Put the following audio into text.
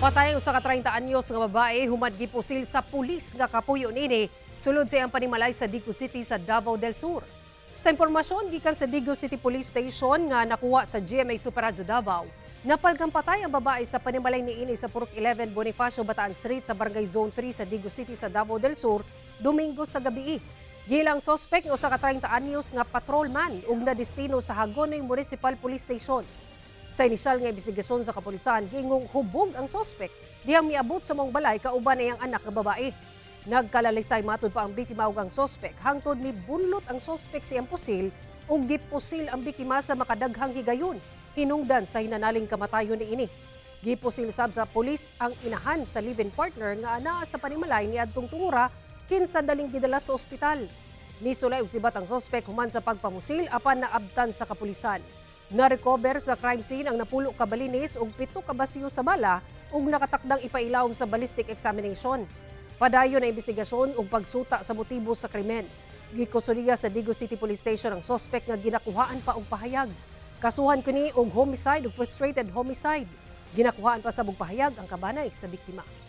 Patay usa ka 30 anyos nga babae humad gipusil sa pulis nga kapuyo nini sulod sa iyang panimalay sa Digo City sa Davao del Sur. Sa impormasyon gikan sa Digo City Police Station nga nakuha sa GMA Superradyo Davao, napalgang patay ang babae sa panimalay niini sa Purok 11 Bonifacio Bataan Street sa Barangay Zone 3 sa Digo City sa Davao del Sur, Domingo sa gabi. Gilang sospek usa ka 30 anyos nga patrolman ug nadestino sa Hagonoy Municipal Police Station. Sa inisyal nga investigasyon sa kapulisan, gingong hubog ang sospek diyang miabot sa mong balay kauban iyang anak nga babae. Nagkalalisay matud pa ang biktima ug ang sospek hangtod ni bunlot ang sospek siyang pusil ug gipusil ang biktima sa makadaghang higayon hinungdan sa hinanaling kamatayon niini. Gipusil sab sa pulis ang inahan sa live-in partner nga anaa sa panimalay niadtong tungura kinsa daling gidala sa ospital. Misulay og sibat ang sospek human sa pagpamusil apan naabtan sa kapulisan. Na-recover sa crime scene ang napulo ka balinis ug 7 ka basyo sa bala ug nakatakdang ipailawom sa ballistic examination. Padayon na investigasyon ug pagsuta sa motibo sa krimen. Gikusudiya sa Digo City Police Station ang sospek nga ginakuhaan pa og pahayag. Kasuhan kini og homicide ug frustrated homicide. Ginakuhaan pa sa og pahayag ang kabanay sa biktima.